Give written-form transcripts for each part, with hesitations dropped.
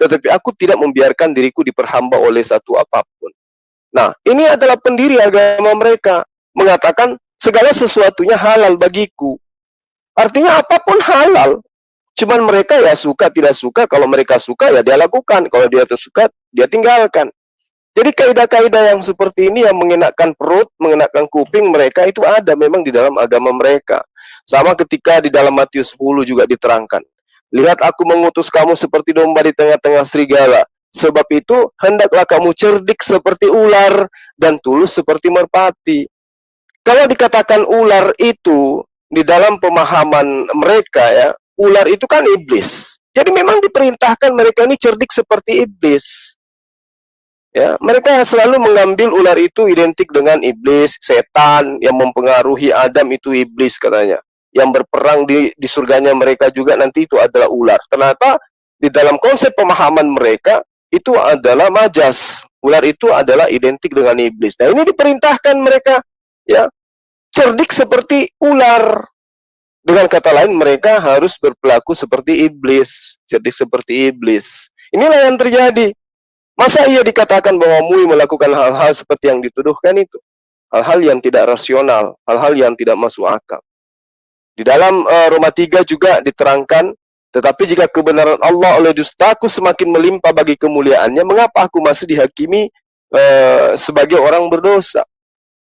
tetapi aku tidak membiarkan diriku diperhamba oleh satu apapun. Nah, ini adalah pendiri agama mereka, mengatakan segala sesuatunya halal bagiku. Artinya apapun halal. Cuman mereka ya suka tidak suka, kalau mereka suka ya dia lakukan, kalau dia tak suka dia tinggalkan. Jadi kaidah-kaidah yang seperti ini yang mengenakan perut, mengenakan kuping mereka itu ada memang di dalam agama mereka. Sama ketika di dalam Matius 10 juga diterangkan. Lihat aku mengutus kamu seperti domba di tengah-tengah serigala. Sebab itu hendaklah kamu cerdik seperti ular dan tulus seperti merpati. Kalau dikatakan ular itu di dalam pemahaman mereka ya, ular itu kan iblis. Jadi memang diperintahkan mereka ini cerdik seperti iblis. Ya, mereka selalu mengambil ular itu identik dengan iblis, setan yang mempengaruhi Adam itu iblis katanya. Yang berperang di surganya mereka juga nanti itu adalah ular. Ternyata di dalam konsep pemahaman mereka itu adalah majas. Ular itu adalah identik dengan iblis. Nah, ini diperintahkan mereka ya cerdik seperti ular. Dengan kata lain mereka harus berperilaku seperti iblis, cerdik seperti iblis. Inilah yang terjadi. Masa ia dikatakan bahwa Mui melakukan hal-hal seperti yang dituduhkan itu? Hal-hal yang tidak rasional, hal-hal yang tidak masuk akal. Di dalam Roma 3 juga diterangkan, tetapi jika kebenaran Allah oleh dustaku semakin melimpah bagi kemuliaannya, mengapa aku masih dihakimi sebagai orang berdosa?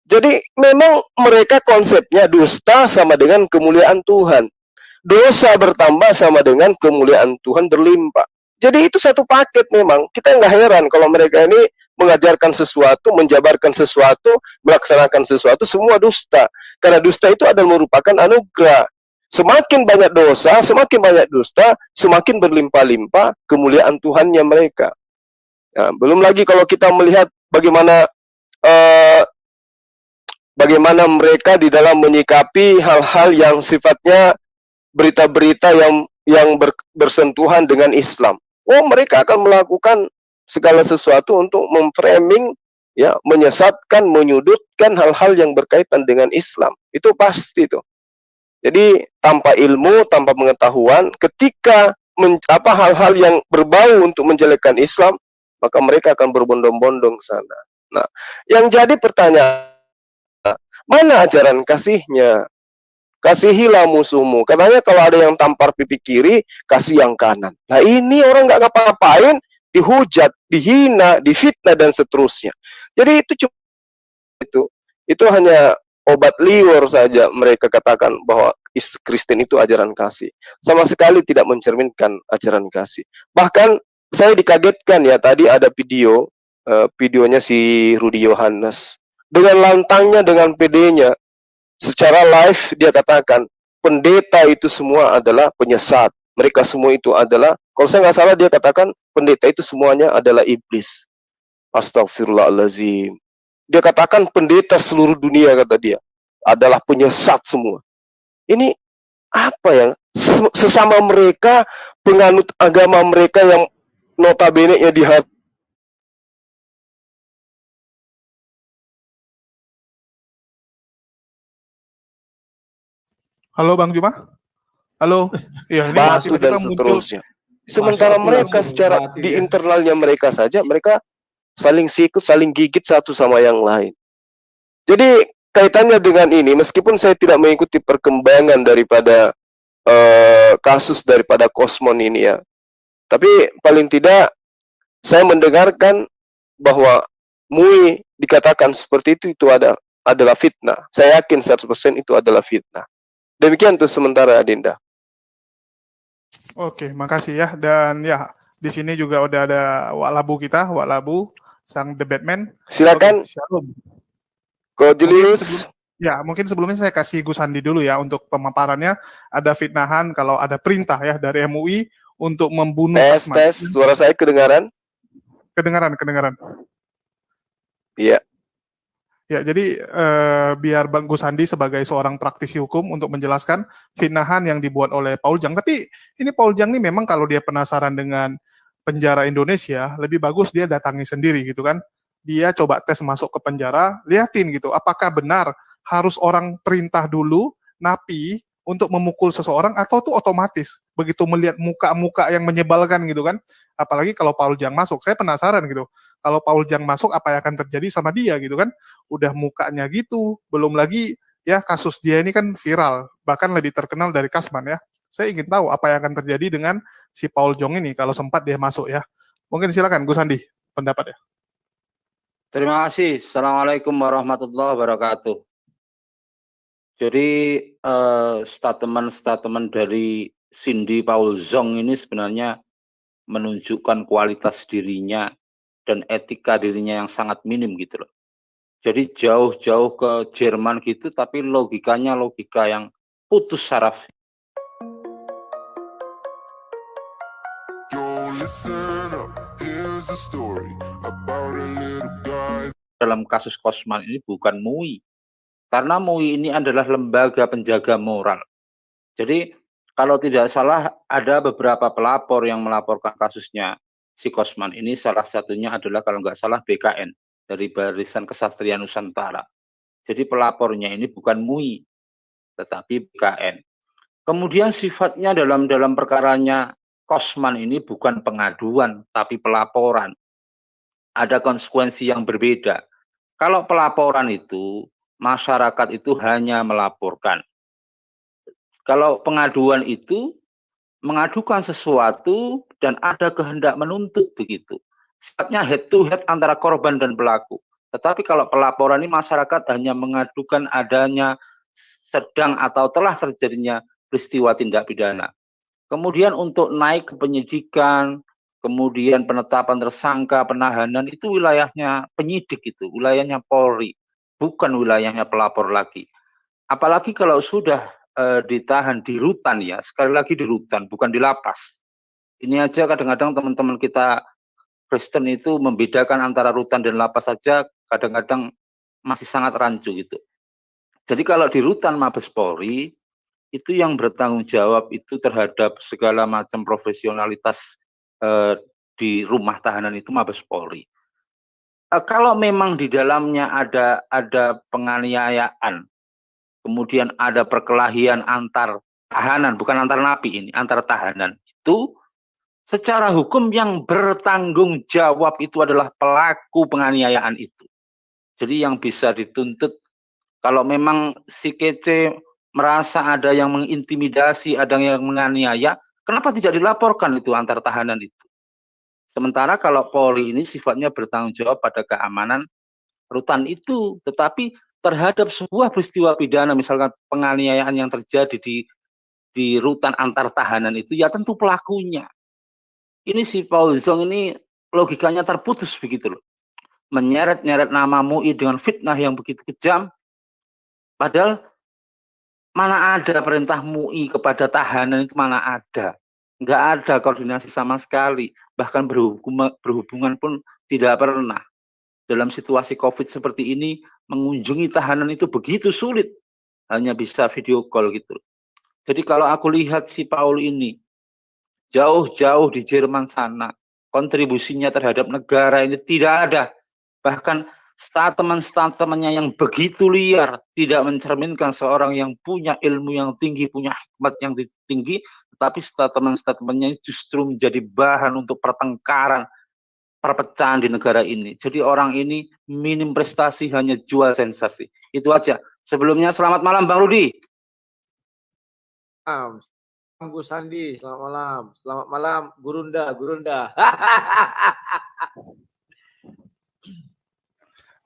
Jadi memang mereka konsepnya dusta sama dengan kemuliaan Tuhan. Dosa bertambah sama dengan kemuliaan Tuhan berlimpah. Jadi itu satu paket memang. Kita nggak heran kalau mereka ini mengajarkan sesuatu, menjabarkan sesuatu, melaksanakan sesuatu, semua dusta. Karena dusta itu adalah merupakan anugerah. Semakin banyak dosa, semakin banyak dusta, semakin berlimpah-limpah kemuliaan Tuhannya mereka. Nah, belum lagi kalau kita melihat bagaimana bagaimana mereka di dalam menyikapi hal-hal yang sifatnya berita-berita yang bersentuhan dengan Islam. Oh, mereka akan melakukan segala sesuatu untuk memframing, ya, menyesatkan, menyudutkan hal-hal yang berkaitan dengan Islam. Itu pasti itu. Jadi tanpa ilmu, tanpa pengetahuan, ketika hal-hal yang berbau untuk menjelekkan Islam, maka mereka akan berbondong-bondong sana. Nah, yang jadi pertanyaan, mana ajaran kasihnya? Kasihilah musuhmu. Katanya kalau ada yang tampar pipi kiri, kasih yang kanan. Nah, ini orang nggak ngapa-ngapain, dihujat, dihina, difitnah dan seterusnya. Jadi itu hanya obat liur saja mereka katakan bahwa Kristen itu ajaran kasih. Sama sekali tidak mencerminkan ajaran kasih. Bahkan saya dikagetkan ya, tadi ada videonya si Rudy Yohanes. Dengan lantangnya, dengan PD-nya, secara live dia katakan, pendeta itu semua adalah penyesat. Mereka semua itu adalah, kalau saya nggak salah dia katakan, pendeta itu semuanya adalah iblis. Astagfirullahaladzim. Dia katakan pendeta seluruh dunia, kata dia, adalah penyesat semua. Ini apa ya? Sesama mereka, penganut agama mereka yang notabene-nya di hati. Halo Bang Juma? Halo? Iya, ini batu dan seterusnya. Sementara mereka secara di internalnya mereka saja, mereka saling sikut, saling gigit satu sama yang lain. Jadi kaitannya dengan ini, meskipun saya tidak mengikuti perkembangan daripada kasus daripada Kosmon ini ya, tapi paling tidak saya mendengarkan bahwa Mui dikatakan seperti itu adalah fitnah. Saya yakin 100% itu adalah fitnah. Demikian tuh sementara Adinda. Oke, makasih ya. Dan ya, di sini juga udah ada Wak Labu kita, Wak Labu, sang The Batman. Silakan. Shalom. Julius. Mungkin sebelumnya saya kasih Gus Andi dulu ya untuk pemaparannya. Ada fitnahan kalau ada perintah ya dari MUI untuk membunuh Asman. Tes, suara saya kedengaran? Kedengaran. Iya. Ya, jadi biar Bang Gus Andi sebagai seorang praktisi hukum untuk menjelaskan fitnahan yang dibuat oleh Paul Jang. Tapi ini Paul Jang ini memang kalau dia penasaran dengan penjara Indonesia, lebih bagus dia datangi sendiri gitu kan. Dia coba tes masuk ke penjara, liatin gitu, apakah benar harus orang perintah dulu, napi untuk memukul seseorang, atau tuh otomatis begitu melihat muka-muka yang menyebalkan gitu kan, apalagi kalau Paul Jang masuk, saya penasaran gitu, kalau Paul Jang masuk apa yang akan terjadi sama dia gitu kan, udah mukanya gitu, belum lagi ya kasus dia ini kan viral, bahkan lebih terkenal dari Kasman ya. Saya ingin tahu apa yang akan terjadi dengan si Paul Jong ini kalau sempat dia masuk ya. Mungkin silakan Gus Andi pendapat ya. Terima kasih. Assalamualaikum warahmatullahi wabarakatuh. Jadi statement-statement dari Cindy Paul Zong ini sebenarnya menunjukkan kualitas dirinya dan etika dirinya yang sangat minim gitu loh. Jadi jauh-jauh ke Jerman gitu, tapi logikanya logika yang putus saraf. Dalam kasus Kosman ini bukan MUI. Karena MUI ini adalah lembaga penjaga moral. Jadi kalau tidak salah ada beberapa pelapor yang melaporkan kasusnya si Kosman ini, salah satunya adalah kalau nggak salah BKN dari Barisan Kesatria Nusantara. Jadi pelapornya ini bukan MUI tetapi BKN. Kemudian sifatnya dalam perkaranya Kosman ini bukan pengaduan tapi pelaporan. Ada konsekuensi yang berbeda. Kalau pelaporan itu masyarakat itu hanya melaporkan. Kalau pengaduan itu mengadukan sesuatu dan ada kehendak menuntut begitu. Sifatnya head to head antara korban dan pelaku. Tetapi kalau pelaporan ini masyarakat hanya mengadukan adanya sedang atau telah terjadinya peristiwa tindak pidana. Kemudian untuk naik ke penyidikan, kemudian penetapan tersangka, penahanan itu wilayahnya penyidik, itu wilayahnya Polri, bukan wilayahnya pelapor lagi. Apalagi kalau sudah ditahan di rutan ya, sekali lagi di rutan, bukan di lapas. Ini aja kadang-kadang teman-teman kita Kristen itu membedakan antara rutan dan lapas saja kadang-kadang masih sangat rancu gitu. Jadi kalau di rutan Mabes Polri, itu yang bertanggung jawab itu terhadap segala macam profesionalitas di rumah tahanan itu Mabes Polri. Kalau memang di dalamnya ada penganiayaan, kemudian ada perkelahian antar tahanan, bukan antar napi ini, antar tahanan, itu secara hukum yang bertanggung jawab itu adalah pelaku penganiayaan itu. Jadi yang bisa dituntut, kalau memang si kece merasa ada yang mengintimidasi, ada yang menganiaya, kenapa tidak dilaporkan itu antar tahanan itu? Sementara kalau Polri ini sifatnya bertanggung jawab pada keamanan rutan itu, tetapi terhadap sebuah peristiwa pidana, misalkan penganiayaan yang terjadi di rutan antar tahanan itu, ya tentu pelakunya. Ini si Paul Zong ini logikanya terputus begitu loh. Menyeret-nyeret nama MUI dengan fitnah yang begitu kejam, padahal mana ada perintah MUI kepada tahanan itu, mana ada. Nggak ada koordinasi sama sekali, bahkan berhubungan pun tidak pernah. Dalam situasi COVID seperti ini, mengunjungi tahanan itu begitu sulit, hanya bisa video call gitu. Jadi kalau aku lihat si Paul ini, jauh-jauh di Jerman sana, kontribusinya terhadap negara ini tidak ada. Bahkan statement-statementnya yang begitu liar, tidak mencerminkan seorang yang punya ilmu yang tinggi, punya hikmat yang tinggi, tetapi statement-statementnya justru menjadi bahan untuk pertengkaran, perpecahan di negara ini. Jadi orang ini minim prestasi, hanya jual sensasi. Itu aja. Sebelumnya selamat malam Bang Rudi. Gus Andi, selamat malam. Selamat malam Gurunda.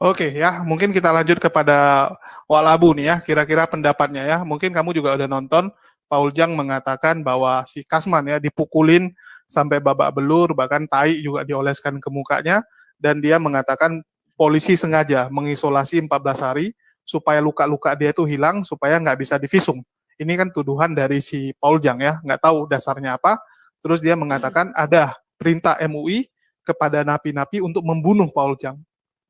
Oke ya, mungkin kita lanjut kepada Walabu nih ya, kira-kira pendapatnya ya. Mungkin kamu juga udah nonton, Paul Jang mengatakan bahwa si Kasman ya dipukulin sampai babak belur, bahkan tai juga dioleskan ke mukanya, dan dia mengatakan polisi sengaja mengisolasi 14 hari supaya luka-luka dia itu hilang, supaya nggak bisa divisum. Ini kan tuduhan dari si Paul Jang ya, nggak tahu dasarnya apa. Terus dia mengatakan ada perintah MUI kepada napi-napi untuk membunuh Paul Jang.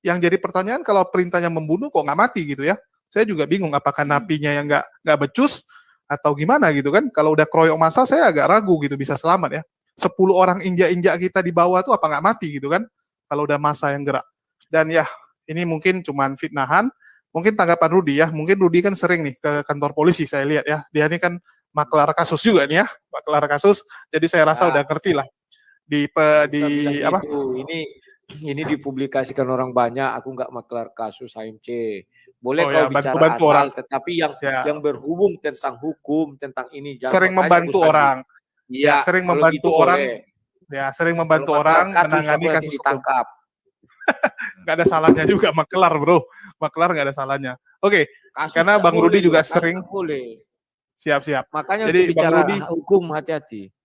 Yang jadi pertanyaan, kalau perintahnya membunuh kok nggak mati gitu ya? Saya juga bingung apakah napinya yang nggak becus atau gimana gitu kan? Kalau udah kroyok massa saya agak ragu gitu bisa selamat ya. 10 orang injak-injak kita di bawah tuh apa nggak mati gitu kan? Kalau udah massa yang gerak. Dan ya ini mungkin cuman fitnahan, Mungkin tanggapan Rudi ya, mungkin Rudi kan sering nih ke kantor polisi, saya lihat ya. Dia ini kan maklar kasus juga nih ya, maklar kasus. Jadi saya rasa udah ngerti lah di apa? Gitu. Ini dipublikasikan orang banyak. Aku nggak maklar kasus HMC. Boleh kau bicara bantu-bantu asal, orang. tetapi yang berhubung tentang hukum, tentang ini jangan sering membantu orang. Iya, sering membantu orang. Ya, sering membantu orang menangani kasus ditangkap. Nggak ada salahnya juga maklar, bro. Maklar nggak ada salahnya. Oke, karena Bang Rudi juga sering. Boleh. Siap-siap. Makanya jadi bicara Bang Rudi hukum hati-hati.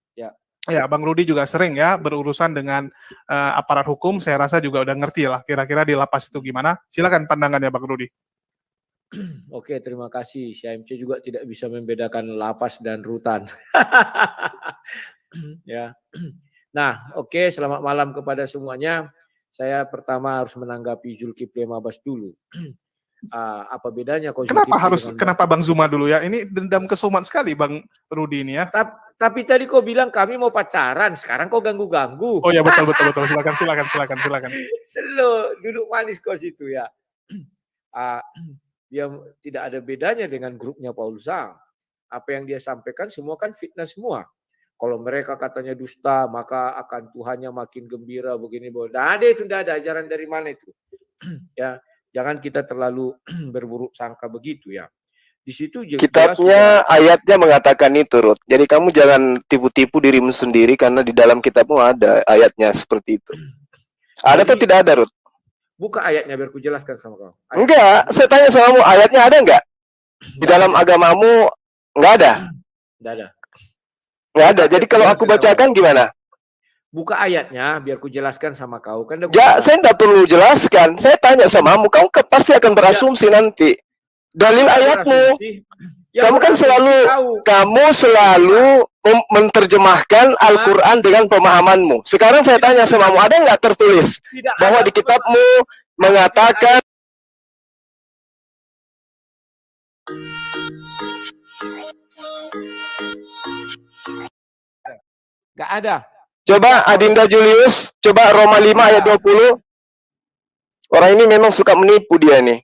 Ya, Bang Rudi juga sering ya berurusan dengan aparat hukum. Saya rasa juga udah ngerti lah kira-kira di lapas itu gimana. Silakan pandangannya Bang Rudi. Oke, terima kasih. CMC juga tidak bisa membedakan lapas dan rutan. Ya. Nah, oke, selamat malam kepada semuanya. Saya pertama harus menanggapi Zulkifli Mabas dulu. Apa bedanya kau Kenapa Bang Zuma dulu ya? Ini dendam kesumat sekali Bang Rudi ini ya. Tapi tadi kau bilang kami mau pacaran, sekarang kau ganggu-ganggu. Oh ya, betul. Silakan. Selo, duduk manis kau situ ya. Dia tidak ada bedanya dengan grupnya Paul Zhang. Apa yang dia sampaikan semua kan fitnah semua. Kalau mereka katanya dusta, maka akan Tuhannya makin gembira begini. Nah, itu tidak ada ajaran dari mana itu. Ya, jangan kita terlalu berburuk sangka begitu ya. Di situ kitabnya ayatnya mengatakan itu, Ruth. Jadi kamu jangan tipu-tipu dirimu sendiri karena di dalam kitabmu ada ayatnya seperti itu. Ada atau tidak ada, Ruth? Buka ayatnya biar ku jelaskan sama kau. Enggak, saya tanya sama kamu, ayatnya ada enggak? Di dalam agamamu enggak ada? Enggak ada. Nggak ada. Jadi kalau aku bacakan gimana? Buka ayatnya biar ku jelaskan sama kau. Kan ya, saya nggak perlu jelaskan. Saya tanya sama kamu, kamu pasti akan berasumsi nanti. Dalil ayatmu. Kamu kan selalu menerjemahkan Al-Quran dengan pemahamanmu. Sekarang saya tanya sama kamu, ada nggak tertulis bahwa di kitabmu mengatakan Nggak ada. Coba Adinda Julius, coba Roma 5 ayat 20. Orang ini memang suka menipu dia nih.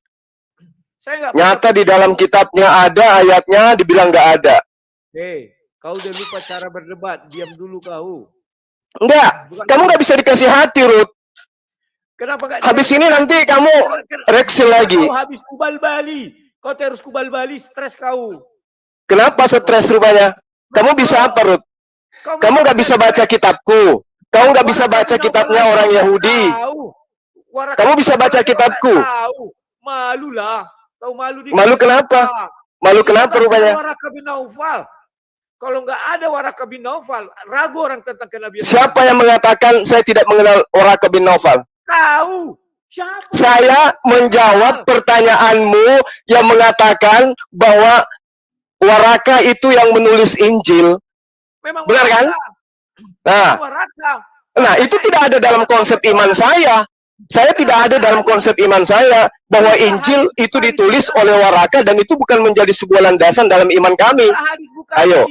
Nyata di dalam kitabnya ada ayatnya, dibilang nggak ada. Kau udah lupa cara berdebat, diam dulu kau. Enggak, kamu nggak bisa dikasih hati, Ruth. Kenapa nggak? Habis ini nanti kamu reaksi lagi. Kau habis kubal bali. Kau terus kubal bali, stres kau. Kenapa stres rupanya? Kamu bisa apa, Ruth? Kamu nggak bisa baca kitabku. Kamu nggak bisa baca kitabnya orang Yahudi. Kamu bisa baca kitabku. Malu lah. Kau malu. Malu kenapa? Malu kenapa rupanya? Waraka bin Naufal. Kalau nggak ada Waraka bin Naufal, ragu orang tentang kenabian. Siapa yang mengatakan saya tidak mengenal Waraka bin Naufal? Kau. Siapa? Saya menjawab pertanyaanmu yang mengatakan bahwa Waraka itu yang menulis Injil. Memang benar kan? Nah, itu tidak ada dalam konsep iman saya. Saya tidak ada dalam konsep iman saya bahwa Injil itu ditulis oleh Waraka dan itu bukan menjadi sebuah landasan dalam iman kami. Ayo.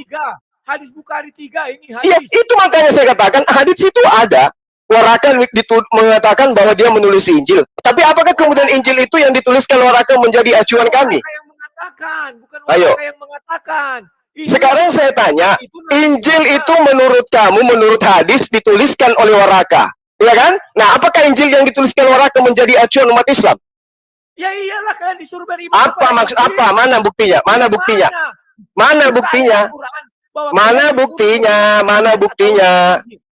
Hadis Bukhari 3 ini hadis. Iya, itu makanya saya katakan hadis itu ada. Waraka mengatakan bahwa dia menulis Injil. Tapi apakah kemudian Injil itu yang dituliskan Waraka menjadi acuan kami? Waraka yang mengatakan, bukan Waraka yang mengatakan. Sekarang saya tanya, Injil itu menurut kamu, menurut hadis dituliskan oleh Waraka, ya kan? Nah, apakah Injil yang dituliskan Waraka menjadi acuan umat Islam? Ya iyalah, kalian disuruh beriman. Apa maksud apa? Mana buktinya? Mana buktinya? Mana buktinya? Mana buktinya? Mana buktinya?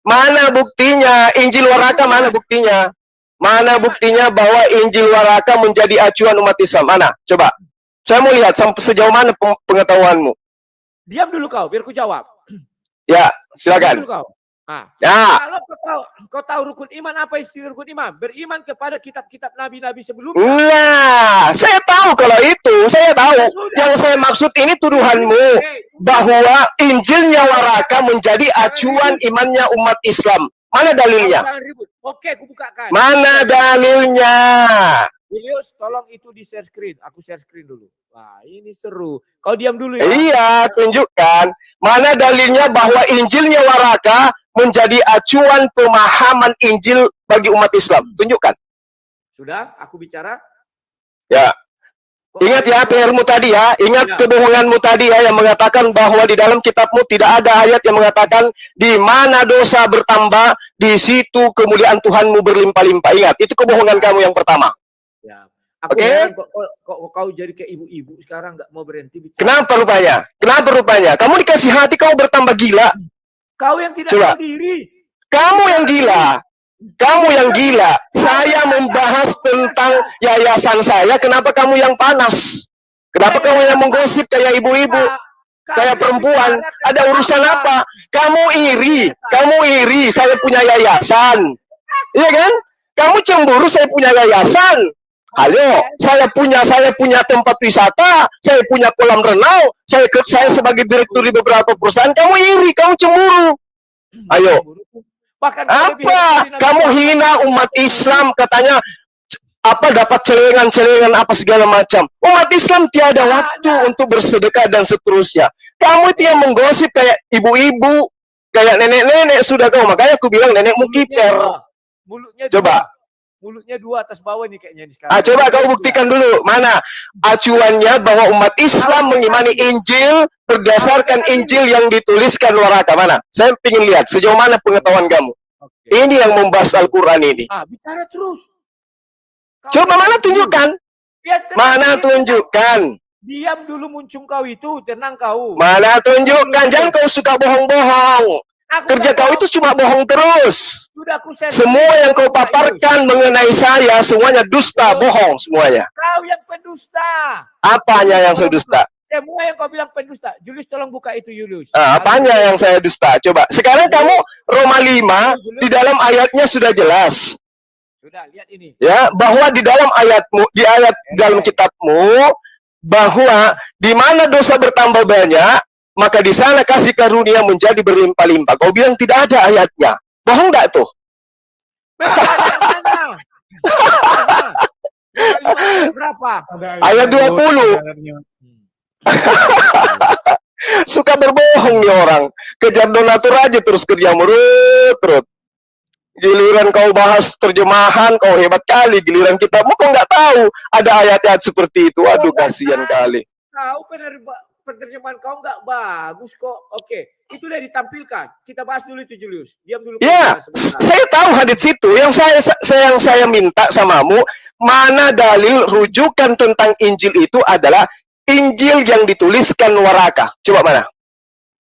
Mana buktinya? Injil Waraka mana buktinya? Mana buktinya bahwa Injil Waraka menjadi acuan umat Islam? Mana? Coba. Saya mau lihat sejauh mana pengetahuanmu. Diam dulu kau, biar ku jawab. Ya, silakan. Kau. Ya. Kalau kau tahu rukun iman, apa istilah rukun iman? Beriman kepada kitab-kitab nabi-nabi sebelumnya. Nah, saya tahu kalau itu, saya tahu. Yang saya maksud ini tuduhanmu bahwa Injilnya Waraka menjadi acuan imannya umat Islam. Mana dalilnya? Oke, aku bukakan. Mana dalilnya? Julius, tolong itu di share screen. Aku share screen dulu. Wah, ini seru. Kau diam dulu ya. Iya, tunjukkan. Mana dalilnya bahwa Injilnya Waraka menjadi acuan pemahaman Injil bagi umat Islam. Tunjukkan. Sudah, aku bicara. Ya. Ingat ya PR-mu tadi ya, ingat Ya. kebohonganmu tadi ya yang mengatakan bahwa di dalam kitabmu tidak ada ayat yang mengatakan di mana dosa bertambah, di situ kemuliaan Tuhanmu berlimpah-limpah. Ingat, itu kebohongan kamu yang pertama. Ya. Aku Oke? heran kok kau jadi kayak ibu-ibu sekarang nggak mau berhenti bicara. Kenapa rupanya? Kenapa rupanya? Kamu dikasih hati, kamu bertambah gila. Kau yang tidak Coba. tahu diri. Kamu yang gila. Kamu yang gila. Saya membahas tentang yayasan saya, kenapa kamu yang panas? Kenapa kamu yang menggosip kayak ibu-ibu? Kayak perempuan, ada urusan apa? Kamu iri, saya punya yayasan. Iya kan? Kamu cemburu saya punya yayasan. Halo, saya punya tempat wisata, saya punya kolam renang, saya sebagai direktur di beberapa perusahaan, kamu iri, kamu cemburu. Ayo. Apa? Kamu hina umat Islam, katanya apa dapat celengan-celengan apa segala macam. Umat Islam tiada waktu untuk bersedekah dan seterusnya. Kamu itu yang menggosip kayak ibu-ibu, kayak nenek-nenek sudah kau. Makanya aku bilang nenekmu kiper. Mulutnya coba. Mulutnya dua atas bawah nih kayaknya sekarang. Coba kau buktikan dulu. Mana acuannya bahwa umat Islam mengimani Injil berdasarkan Injil yang dituliskan Waraka. Mana? Saya ingin lihat sejauh mana pengetahuan kamu. Ini yang membahas Al-Quran ini. Bicara terus. Coba mana tunjukkan? Mana tunjukkan? Diam dulu muncung kau itu, tenang kau. Mana tunjukkan? Jangan kau suka bohong-bohong. Kerja kau itu cuma bohong terus. Semua yang kau paparkan mengenai saya, semuanya dusta, bohong semuanya. Kau yang pendusta. Apanya yang saya dusta? Semua yang kau bilang pendusta. Julius tolong buka itu Julius. Apanya yang saya dusta? Coba. Sekarang kamu Roma 5 di dalam ayatnya sudah jelas. Sudah, lihat ini. Ya, bahwa di dalam ayatmu, di ayat dalam kitabmu, bahwa di mana dosa bertambah banyak, maka di sana kasih karunia menjadi berlimpah-limpah. Kau bilang tidak ada ayatnya. Bohong nggak tuh? Berapa? Ayat 20. Suka berbohong nih orang. Kejar donatur aja terus kerja terus. Giliran kau bahas terjemahan, kau hebat kali. Giliran kitabmu kau nggak tahu ada ayat-ayat seperti itu. Aduh, kasihan kali. Kau penerjemahan kau nggak bagus kok. Oke, itu udah ditampilkan. Kita bahas dulu itu Julius. Diam dulu. Ya, saya tahu hadits itu. Yang saya minta samamu, mana dalil rujukan tentang Injil itu adalah Injil yang dituliskan Waraka. Coba mana?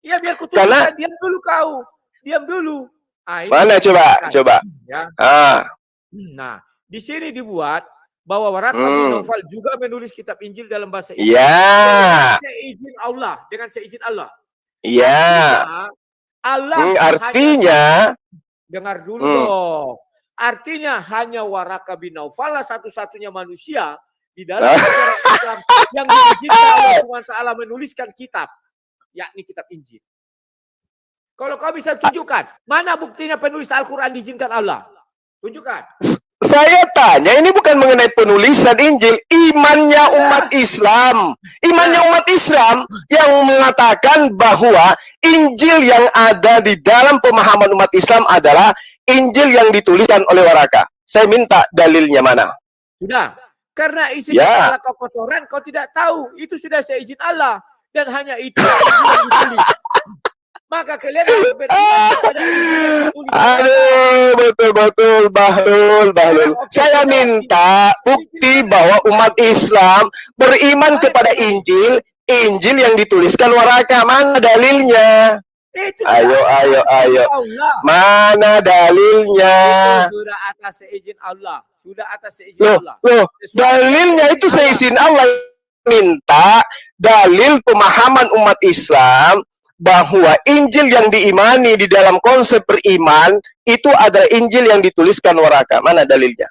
Iya, biar ku tunjukkan. Diam dulu kau. Diam dulu. Mana coba? Ya. Nah, di sini dibuat bahwa Waraka bin Naufal juga menulis kitab Injil dalam bahasa Inggris. Iya. Dengan seizin Allah. Iya. Allah artinya dengar dulu dong. Artinya hanya Waraka bin Naufal lah satu-satunya manusia di dalam Islam yang diizinkan Allah SWT menuliskan kitab, yakni kitab Injil. Kalau kau bisa tunjukkan, mana buktinya penulis Al-Quran diizinkan Allah? Tunjukkan. Saya tanya, ini bukan mengenai penulisan Injil, imannya umat Islam. Imannya umat Islam yang mengatakan bahwa Injil yang ada di dalam pemahaman umat Islam adalah Injil yang dituliskan oleh Waraka. Saya minta dalilnya mana? Sudah. Karena isi kepala kau kotoran, kau tidak tahu. Itu sudah seizin Allah. Dan hanya itu yang ditulis. Maka kalian harus beriman kepada Injil yang ditulis. Aduh, betul-betul Bahlul. Saya minta bukti bahwa umat Islam beriman kepada Injil yang dituliskan Waraka. Mana dalilnya? Ayo. Mana dalilnya? Itu sudah atas seizin Allah. Loh, dalilnya itu seizin Allah. Minta dalil pemahaman umat Islam bahwa Injil yang diimani di dalam konsep beriman itu adalah Injil yang dituliskan Waraka. Mana dalilnya?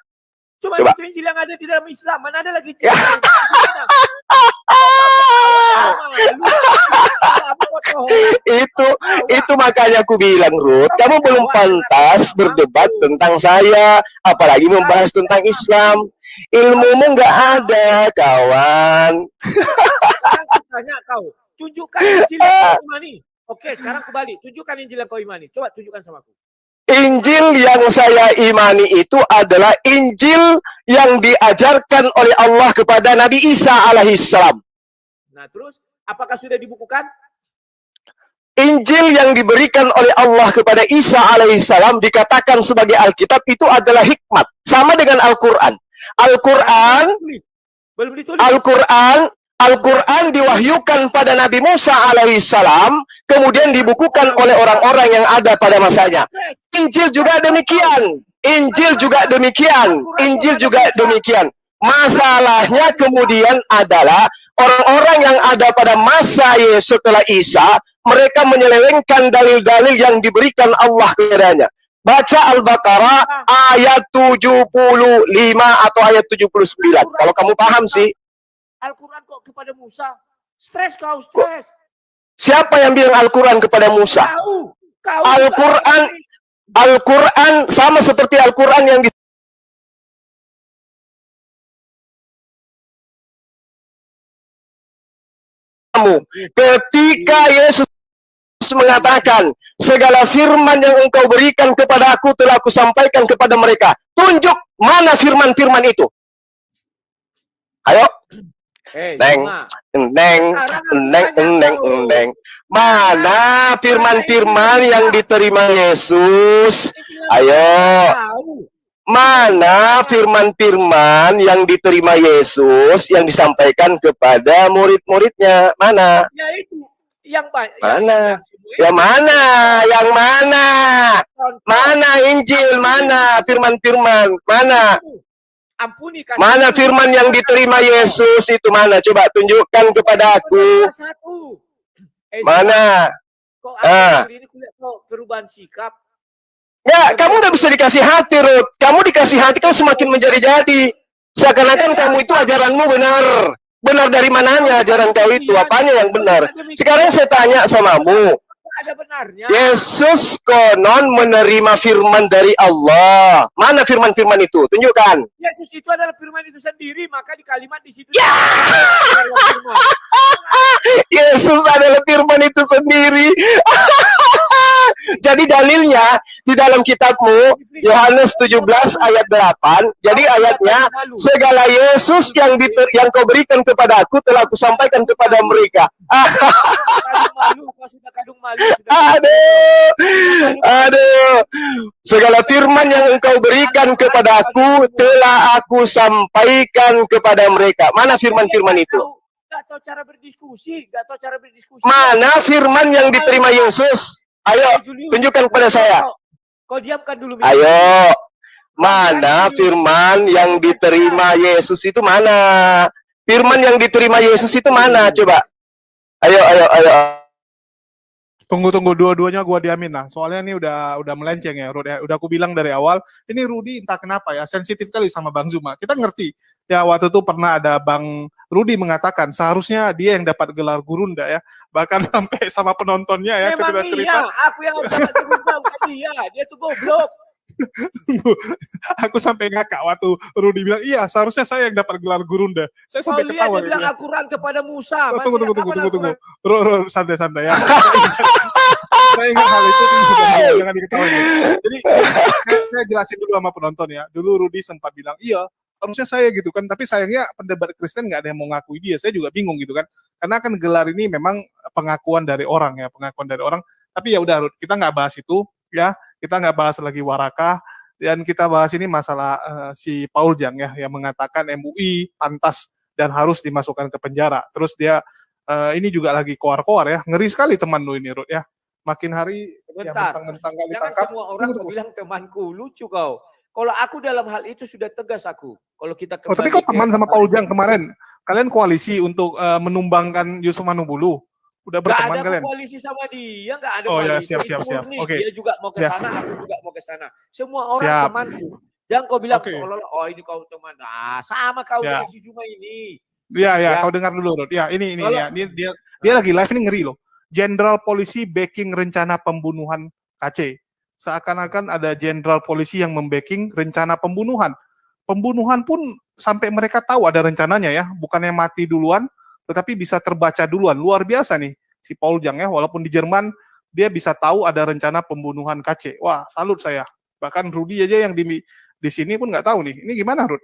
Coba. Itu Injil yang ada di dalam Islam. Mana ada lagi Injil? Itu makanya aku bilang, Ruth, kamu belum pantas berdebat tentang saya, apalagi membahas tentang Islam. Ilmumu nggak ada, kawan. Sekarang tanya kau. Tunjukkan Injil yang kau imani. Oke, sekarang kembali. Tunjukkan Injil yang kau imani. Coba tunjukkan sama aku. Injil yang saya imani itu adalah Injil yang diajarkan oleh Allah kepada Nabi Isa alaihissalam. Nah, terus apakah sudah dibukukan? Injil yang diberikan oleh Allah kepada Isa alaihissalam dikatakan sebagai Alkitab itu adalah hikmat. Sama dengan Al-Quran. Belum ditulis. Al-Quran diwahyukan pada Nabi Musa alaihissalam, kemudian dibukukan oleh orang-orang yang ada pada masanya. Injil juga demikian. Masalahnya kemudian adalah orang-orang yang ada pada masa setelah Isa, mereka menyelewengkan dalil-dalil yang diberikan Allah kepadanya. Baca Al-Baqarah ayat 75 atau ayat 79. Kalau kamu paham sih. Al-Quran kok kepada Musa? Stres. Siapa yang bilang Al-Quran kepada Musa? Kau Al-Quran sama seperti Al-Quran yang ketika Yesus mengatakan, segala firman yang engkau berikan kepada aku telah aku sampaikan kepada mereka. Tunjuk mana firman-firman itu. Ayo. Mana firman-firman yang diterima Yesus? Ayo. Mana firman-firman yang diterima Yesus yang disampaikan kepada murid-muridnya? Mana? Ya itu. Yang mana? Yang mana? Mana Injil? Mana firman-firman? Mana? Ampuni, mana firman yang diterima Yesus itu mana? Coba tunjukkan kepada aku. Mana? Kok ini kulihat perubahan sikap? Ya, kamu nggak bisa dikasih hati, Ruth. Kamu dikasih hati, kamu semakin menjadi-jadi. Seakan-akan kamu itu ajaranmu benar. Benar dari mananya ajaran kau itu? Apanya yang benar? Sekarang saya tanya samamu. Ada benarnya. Yesus konon menerima firman dari Allah. Mana firman-firman itu? Tunjukkan. Yesus itu adalah firman itu sendiri, maka di kalimat di situ. Ya! Yesus adalah firman itu sendiri. Jadi dalilnya di dalam kitabmu Yohanes 17 ayat 8. Jadi ayatnya, segala Yesus yang kau berikan kepada aku telah aku sampaikan kepada mereka. Aduh. Segala firman yang engkau berikan kepada aku telah aku sampaikan kepada mereka. Mana firman-firman itu? Gak tahu cara berdiskusi. Mana firman yang diterima Yesus? Ayo, tunjukkan kepada saya. Kau diamkan dulu. Ayo, mana firman yang diterima Yesus itu mana? Firman yang diterima Yesus itu mana? Coba. Ayo. Tunggu dua-duanya gua diamin lah. Soalnya ini udah melenceng ya, Rudi. Udah aku bilang dari awal, ini Rudi entah kenapa ya sensitif kali sama Bang Zuma. Kita ngerti. Ya waktu itu pernah ada Bang Rudi mengatakan seharusnya dia yang dapat gelar gurunda ya. Bahkan sampai sama penontonnya ya cerita-cerita. Iya, aku yang dapat gurunda bukan dia. Dia tuh goblok. Aku sampai ngakak waktu Rudi bilang, iya seharusnya saya yang dapat gelar gurunda. Saya sampai ketawa. Dia bilang Al-Quran kepada Musa. Tunggu. Santai-santai ya. Saya ingat hal itu, jangan diketahui. Jadi saya jelasin dulu sama penonton ya. Dulu Rudi sempat bilang, iya harusnya saya gitu kan. Tapi sayangnya pendebat Kristen nggak ada yang mau ngakui dia. Saya juga bingung gitu kan. Karena kan gelar ini memang pengakuan dari orang ya. Tapi ya udah, kita nggak bahas itu ya. Kita nggak bahas lagi Warakah, dan kita bahas ini masalah si Paul Jang ya, yang mengatakan MUI pantas dan harus dimasukkan ke penjara. Terus dia ini juga lagi koar-koar ya, ngeri sekali teman lu ini, Rud ya. Makin hari ya mentang-mentang nggak ditangkap. Jangan semua orang bilang temanku, lucu kau. Kalau aku dalam hal itu sudah tegas aku. Kalau kita tapi kau teman sama Paul Jang kemarin, kalian koalisi untuk menumbangkan Yusuf Manubulu. Udah berteman kalian? Gak ada koalisi sama dia, gak ada koalisi. Ya, siap. Okay. Dia juga mau ke sana, aku juga mau ke sana. Semua orang temanku. Jangan kau bilang seolah-olah, oh ini kau teman. Nah, sama kau dengan si Juma ini. Iya, kau dengar dulu, Rod. Ya, ini ya. Dia lagi live ini ngeri loh. Jenderal Polisi backing rencana pembunuhan KC. Seakan-akan ada jenderal polisi yang membacking rencana pembunuhan. Pembunuhan pun sampai mereka tahu ada rencananya ya, bukannya mati duluan, tetapi bisa terbaca duluan. Luar biasa nih si Paul Jang ya, walaupun di Jerman dia bisa tahu ada rencana pembunuhan KC. Wah, salut saya. Bahkan Rudi aja yang di sini pun nggak tahu nih. Ini gimana, Rud?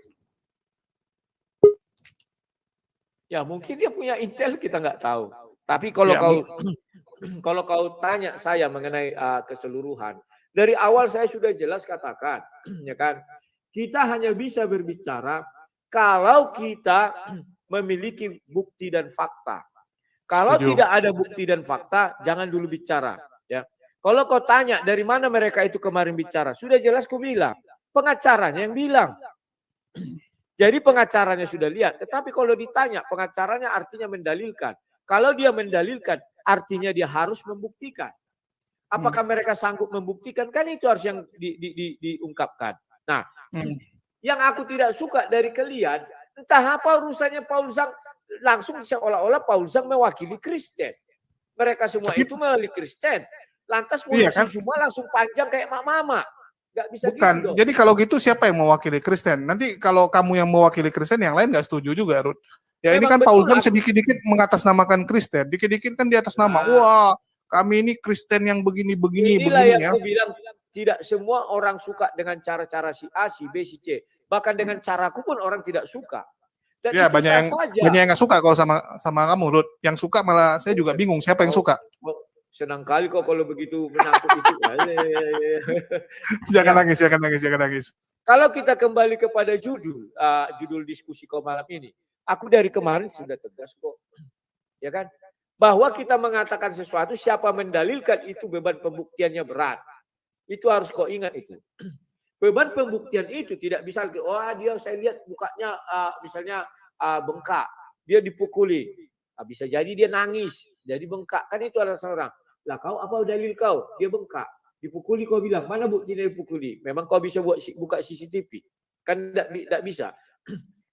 Ya mungkin dia punya intel, kita nggak tahu. Tapi kalau Ya, kalau kau tanya saya mengenai keseluruhan, dari awal saya sudah jelas katakan, ya kan, kita hanya bisa berbicara kalau kita memiliki bukti dan fakta. Kalau Setuju. tidak ada bukti dan fakta, jangan dulu bicara. Ya, kalau kau tanya dari mana mereka itu kemarin bicara, sudah jelas ku bilang, pengacaranya yang bilang. Jadi pengacaranya sudah lihat, tetapi kalau ditanya pengacaranya artinya mendalilkan. Kalau dia mendalilkan, artinya dia harus membuktikan. Apakah mereka sanggup membuktikan? Kan itu harus yang diungkapkan. Nah, yang aku tidak suka dari kalian, entah apa urusannya Paul Zhang, langsung seolah-olah Paul Zhang mewakili Kristen. Mereka semua itu mewakili Kristen. Lantas polisi semua langsung panjang kayak mama. Gak bisa. Bukan. Gitu dong. Jadi kalau gitu siapa yang mewakili Kristen? Nanti kalau kamu yang mewakili Kristen, yang lain nggak setuju juga, Ruth. Ya ini kan Paul Zhang sedikit-dikit mengatasnamakan Kristen, dikit-dikit kan di atas nama. Wah, kami ini Kristen yang begini-begini. Inilah yang ya. aku bilang, tidak semua orang suka dengan cara-cara si A, si B, si C. Bahkan dengan caraku pun orang tidak suka. Dan ya banyak yang nggak suka kalau sama kamu, Ruth. Yang suka malah saya juga bingung siapa yang suka. Senang kali kok kalau begitu menakut itu. Jangan nangis. Kalau kita kembali kepada judul diskusi kau malam ini, aku dari kemarin sudah tegas kok, ya kan? Bahwa kita mengatakan sesuatu, siapa mendalilkan itu beban pembuktiannya berat. Itu harus kau ingat itu. Beban pembuktian itu tidak bisa, dia saya lihat mukanya misalnya bengkak, dia dipukuli, bisa jadi dia nangis, jadi bengkak, kan itu adalah seorang. Lah kau apa dalil kau? Dia bengkak, dipukuli, kau bilang mana buktinya dipukuli? Memang kau bisa buka CCTV? Kan tidak bisa.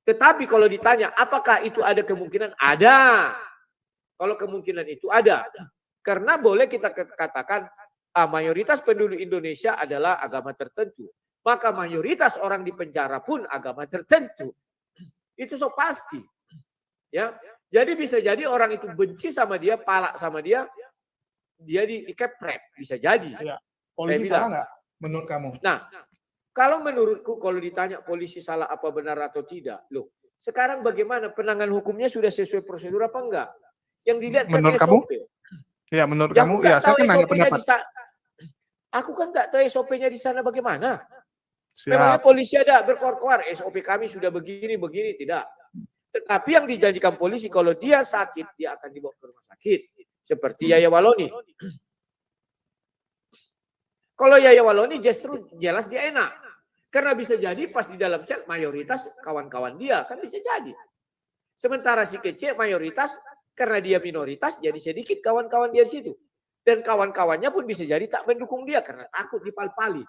Tetapi kalau ditanya apakah itu ada kemungkinan? Ada. Kalau kemungkinan itu ada. Karena boleh kita katakan mayoritas penduduk Indonesia adalah agama tertentu. Maka mayoritas orang di penjara pun agama tertentu. Itu so pasti. Ya. Jadi bisa jadi orang itu benci sama dia, palak sama dia dikepret, bisa jadi. Ya. Polisi salah nggak menurut kamu? Nah, kalau menurutku, kalau ditanya polisi salah apa benar atau tidak, loh, sekarang bagaimana penanganan hukumnya sudah sesuai prosedur apa enggak? Yang dilihat kan menurut SOP. Kamu? Ya, menurut kamu, ya saya kan nanya pendapat. Aku kan nggak tahu SOP-nya di sana bagaimana. Siap. Memangnya polisi ada berkoar-koar, SOP kami sudah begini, tidak. Tetapi yang dijanjikan polisi, kalau dia sakit, dia akan dibawa ke rumah sakit. Seperti Yaya Waloni. Kalau Yaya Waloni justru jelas dia enak. Karena bisa jadi pas di dalam sel mayoritas kawan-kawan dia. Kan bisa jadi. Sementara si kecil mayoritas karena dia minoritas jadi sedikit kawan-kawan dia di situ. Dan kawan-kawannya pun bisa jadi tak mendukung dia karena takut dipal-pali.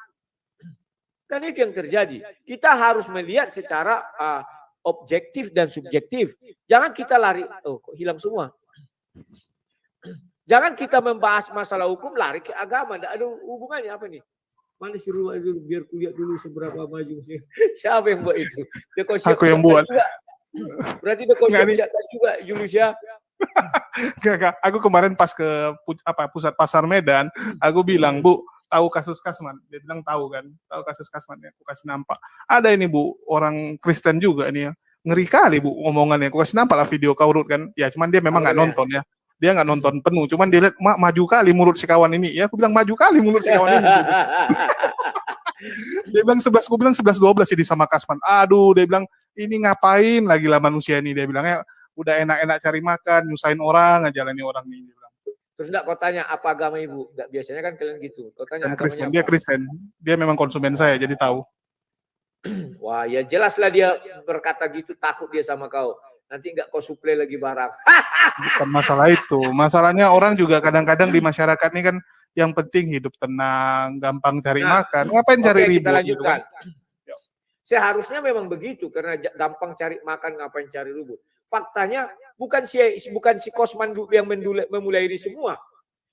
Kan itu yang terjadi. Kita harus melihat secara objektif dan subjektif. Jangan kita lari, kok hilang semua. Jangan kita membahas masalah hukum lari ke agama. Tidak ada hubungannya apa nih? Mana si rumah dulu biar kuliah dulu seberapa maju sih. Siapa yang buat itu? Aku yang buat. Juga. Berarti dia siapkan juga Julius ya. Gak. Aku kemarin pas ke pusat pasar Medan, aku bilang, Bu, tahu kasus Kasman? Dia bilang tahu kan, tahu kasus Kasman ya. Aku kasih nampak. Ada ini Bu, orang Kristen juga ini ya. Ngeri kali Bu omongannya. Aku kasih nampak lah video kau Ruth kan. Ya cuman dia memang nggak nonton ya. Dia nggak nonton penuh, cuman dia lihat maju kali mulut si kawan ini. Ya aku bilang maju kali mulut si kawan ini. Dia bilang 11, aku bilang 11-12 ini sama Kasman. Aduh, dia bilang ini ngapain lagi lah manusia ini. Dia bilangnya udah enak-enak cari makan, nyusahin orang, ngajalani orang ini. Dia bilang. Terus enggak kau tanya apa agama ibu? Enggak, biasanya kan kalian gitu. Kau tanya agamanya Kristen. apa? Dia Kristen. Dia memang konsumen saya, jadi tahu. Wah, ya jelaslah dia berkata gitu, takut dia sama kau. Nanti enggak kau suplai lagi barang. Bukan masalah itu. Masalahnya orang juga kadang-kadang di masyarakat ini kan yang penting hidup tenang, gampang cari makan. Ngapain cari ribut? Kita lanjutkan. Gitu. Seharusnya memang begitu karena gampang cari makan, ngapain cari ribut. Faktanya bukan si Kosman yang memulai ini semua.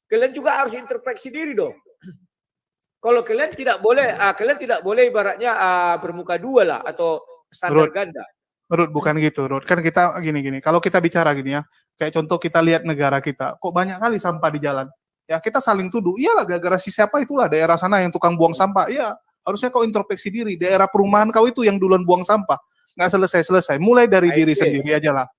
Kalian juga harus introspeksi diri dong. Kalau kalian tidak boleh ibaratnya bermuka dua lah atau standar ganda. Ruth, bukan gitu, Ruth. Kan kita gini-gini. Kalau kita bicara gini ya, kayak contoh kita lihat negara kita, kok banyak kali sampah di jalan. Ya, kita saling tuduh. Iyalah gara-gara si siapa itulah daerah sana yang tukang buang sampah. Iya, harusnya kau introspeksi diri. Daerah perumahan kau itu yang duluan buang sampah. Nggak selesai-selesai. Mulai dari diri sendiri aja lah.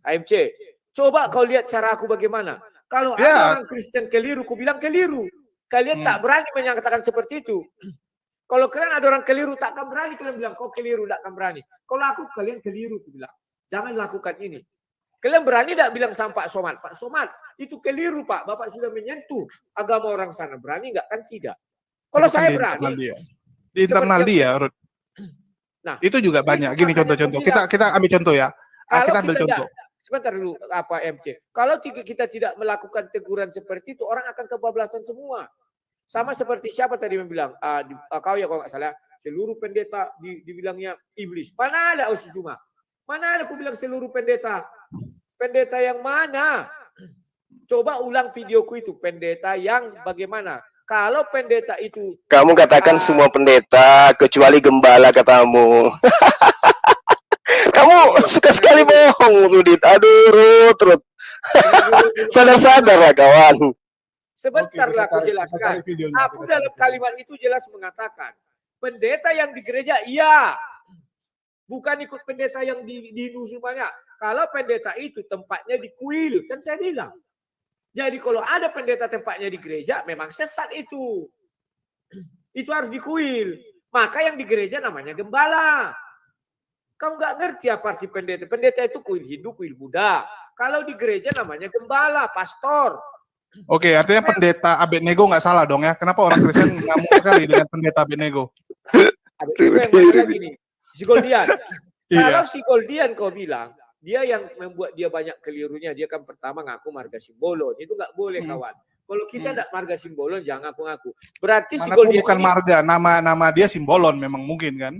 AMC, coba kau lihat cara aku bagaimana. Kalau ada orang Kristen keliru, aku bilang keliru. Kalian tak berani menyatakan seperti itu. Kalau kalian ada orang keliru, tak akan berani kalian bilang, kau keliru, tak akan berani. Kalau aku, kalian keliru, aku bilang. Jangan lakukan ini. Kalian berani tak bilang sama Pak Somad? Pak Somad, itu keliru Pak. Bapak sudah menyentuh agama orang sana. Berani nggak? Kan tidak. Kalau saya berani. Di internal dia, Ruth. Nah, itu juga banyak. Gini contoh-contoh. Kita ambil contoh ya. Kita ambil contoh. Sebentar dulu, apa MC. Kalau kita tidak melakukan teguran seperti itu, orang akan kebablasan semua. Sama seperti siapa tadi yang bilang, kau ya kalau nggak salah, seluruh pendeta dibilangnya iblis. Mana ada Usi Juma? Mana ada aku bilang seluruh pendeta? Pendeta yang mana? Coba ulang videoku itu. Pendeta yang bagaimana? Kalau pendeta itu... Kamu katakan semua pendeta, kecuali gembala katamu. Kamu suka sekali bohong, Rudit. Aduh, Rut. Sadar-sadar lah, kawan. Sebentar lah aku jelaskan. Aku dalam kalimat itu jelas mengatakan, pendeta yang di gereja, iya. Bukan ikut pendeta yang di nusumannya. Kalau pendeta itu tempatnya di kuil, kan saya bilang. Jadi kalau ada pendeta tempatnya di gereja, memang sesat itu. Itu harus di kuil. Maka yang di gereja namanya gembala. Kau nggak ngerti apa arti pendeta. Pendeta itu kuil Hindu, kuil Buddha. Kalau di gereja namanya gembala, pastor. Oke, artinya pendeta Abednego nggak salah dong ya. Kenapa orang Kristen ngamuk sekali dengan pendeta Abednego? Abednego yang mana lagi nih? Si Goldian. Kalau si Goldian kau bilang, dia yang membuat dia banyak kelirunya. Dia kan pertama ngaku marga Simbolon. Itu nggak boleh kawan. Kalau kita tidak marga Simbolon, jangan ngaku-ngaku. Berarti si Goldian bukan ini, marga, nama dia Simbolon memang mungkin kan?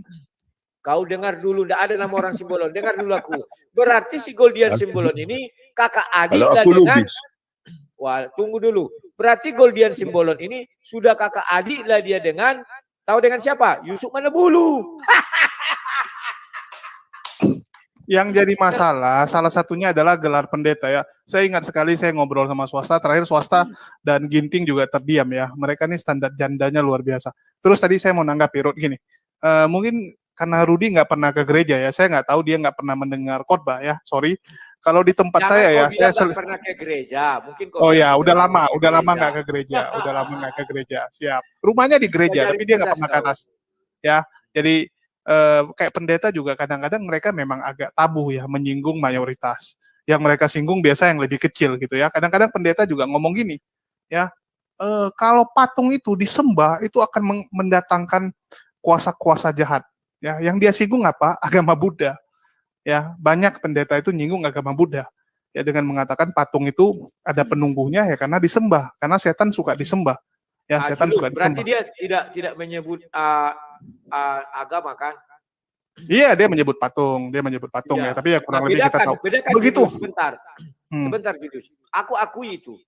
Kau dengar dulu, tidak ada nama orang Simbolon. Dengar dulu aku. Berarti si Goldian Simbolon ini kakak adik lah dengan... Wah, tunggu dulu. Berarti Goldian Simbolon ini sudah kakak adik lah dia dengan... Tahu dengan siapa? Yusuf Manebulu. Yang jadi masalah, salah satunya adalah gelar pendeta ya. Saya ingat sekali saya ngobrol sama swasta, terakhir swasta dan Ginting juga terdiam ya. Mereka ini standar jandanya luar biasa. Terus tadi saya mau nanggap Ruth gini, mungkin karena Rudi nggak pernah ke gereja ya, saya nggak tahu dia nggak pernah mendengar khotbah ya, sorry. Kalau di tempat saya ya, saya pernah ke gereja, mungkin. Oh ya, udah lama nggak ke gereja, siap. Rumahnya di gereja, tapi dia nggak pernah ke atas. Ya, jadi kayak pendeta juga kadang-kadang mereka memang agak tabu ya menyinggung mayoritas. Yang mereka singgung biasa yang lebih kecil gitu ya. Kadang-kadang pendeta juga ngomong gini, ya kalau patung itu disembah itu akan mendatangkan kuasa-kuasa jahat. Ya, yang dia singgung apa? Agama Buddha. Ya, banyak pendeta itu nyinggung agama Buddha. Ya, dengan mengatakan patung itu ada penunggunya ya karena disembah, karena setan suka disembah. Ya, setan suka disembah. Berarti dia tidak menyebut agama kan? Iya, dia menyebut patung ya, tapi ya kurang lebih kita tahu. Begitu. Sebentar, Julius. Aku akui itu.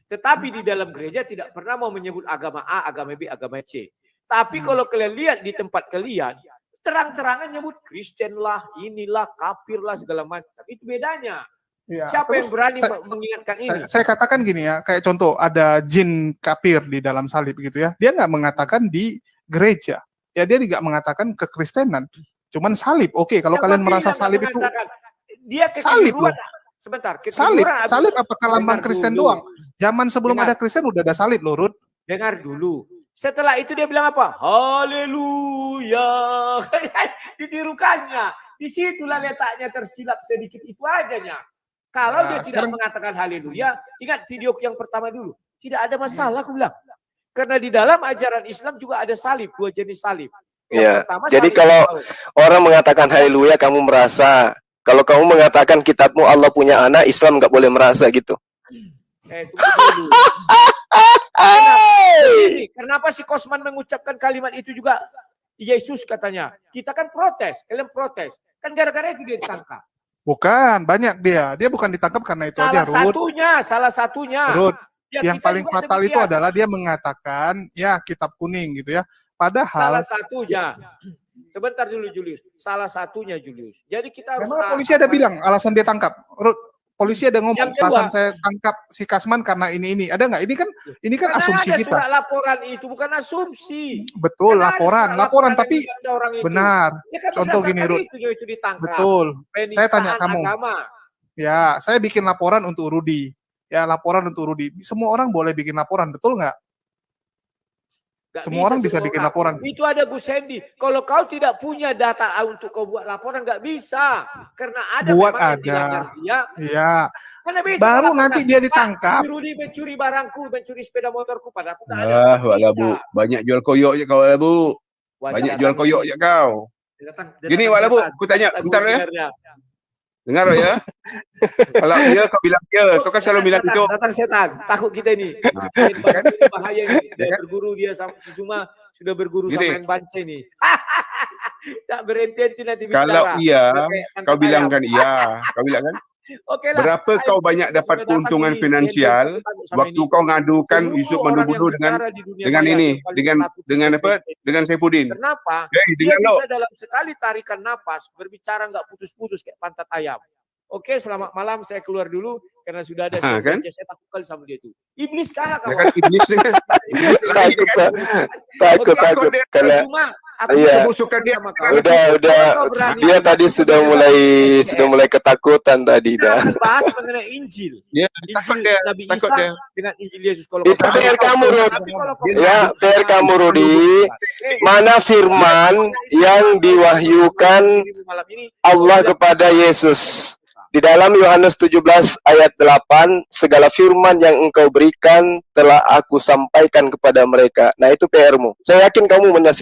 Tetapi di dalam gereja tidak pernah mau menyebut agama A, agama B, agama C. Tapi kalau kalian lihat di tempat kalian, terang-terangan nyebut Kristen lah, inilah, kafir lah, segala macam. Itu bedanya. Ya, siapa yang berani mengingatkan ini? Saya katakan gini ya, kayak contoh ada jin kafir di dalam salib gitu ya. Dia nggak mengatakan di gereja. Ya dia tidak mengatakan kekristenan. Cuman salib. Oke, kalau kalian merasa salib itu dia salib loh. Sebentar. Salib apakah lambang Kristen doang? Zaman sebelum ada Kristen udah ada salib loh, Ruth. Dengar dulu. Setelah itu dia bilang apa? Haleluya. Ditirukannya. Disitulah letaknya tersilap sedikit itu ajanya. Kalau dia tidak mengatakan haleluya, ingat video yang pertama dulu. Tidak ada masalah, aku bilang. Karena di dalam ajaran Islam juga ada salib, 2 jenis salib. Ya. Jadi kalau orang mengatakan haleluya, kamu merasa. Kalau kamu mengatakan kitabmu Allah punya anak, Islam nggak boleh merasa gitu. Tunggu dulu. Kenapa si Kosman mengucapkan kalimat itu juga Yesus katanya? Kita kan protes, kalian protes. Kan gara-gara itu dia ditangkap. Bukan, banyak dia. Dia bukan ditangkap karena itu aja, Ruth. Salah satunya. Ruth, yang paling fatal itu adalah dia mengatakan, ya kitab kuning gitu ya. Padahal. Salah satunya. Sebentar dulu, Julius. Salah satunya, Julius. Jadi kita harus... Memang polisi ada bilang alasan dia tangkap. Ruth, polisi ada ngomong, Yang kedua, alasan saya tangkap si Kasman karena ini. Ada nggak? Ini kan karena asumsi ada kita. surat laporan itu bukan asumsi. Betul, Karena ada surat laporan yang tapi dibaca orang itu. benar. Ya kan Contoh gini, berdasarkan Rud. itu ditangkap. Betul. Saya tanya Penistaan kamu. agama. Ya, saya bikin laporan untuk Rudi. Ya, laporan untuk Rudi. Semua orang boleh bikin laporan, betul nggak? Gak Semua orang bisa bikin laporan. Itu ada Gus Hendy. Kalau kau tidak punya data untuk kau buat laporan, nggak bisa. Karena ada Buat memang yang ada. dilanggar dia. Iya. Mana bisa Baru laporan, nanti dia "Pak, ditangkap." si Rudi mencuri barangku, mencuri sepeda motorku, padahal aku nggak ada. Ah, Nggak walah bisa. Bu, banyak jual koyok je kau lah Bu. Wah, Banyak dia jual datang koyok ini. je kau. Dia datang Gini walah Bu, setan. aku tanya Lagu bentar ya. dengarnya. Dengar ya. Kalau dia kau bilang dia, kau kan selalu bilang itu. Datang setan, takut kita ini. Nah, Ini bahaya ini. Dia kan? berguru dia sama si Cuma sudah berguru Gini. sama yang Bance ini. Tak berhenti nanti bicara. Kalau iya, Pakai kau angkat bilang ayam. kan iya. Kau bilang kan, Oke lah. berapa Ayo, kau saya banyak sudah dapat datang keuntungan ini, finansial saya takut sama waktu ini. kau ngadukan Seluruh Yusuf orang yang Mandubudu dengan bicara di dunia dengan maya ini, yang paling dengan takut dengan sama apa? ini. Dengan Saifuddin. Kenapa? Hei, Dia dengar lo. bisa dalam sekali tarikan napas berbicara nggak putus-putus kayak pantat ayam. Oke, selamat malam. Saya keluar dulu karena sudah ada Ha, kan? saya takut kali sama dia itu. Iblis kah Ya kawan? kan iblis ni. Takut dia. karena Cuma aku Iya. Kebusukan dia. sama kau. udah Kalau kau berani dia masuk tadi ke sudah dalam mulai ketakutan tadi kita dah. akan bahas mengenai Injil. Dia takut Injil dia. Nabi Takut Isa dia. dengan Injil Yesus. Kalau Itu kau PR kamu, Rud. Tapi kalau kau Ya, berani PR sama kamu, Rudi. Eh, Mana firman yang diwahyukan malam ini Allah kepada Yesus? Di dalam Yohanes 17 ayat 8, segala firman yang engkau berikan telah aku sampaikan kepada mereka. Nah, itu PR-mu. Saya yakin kamu mendengar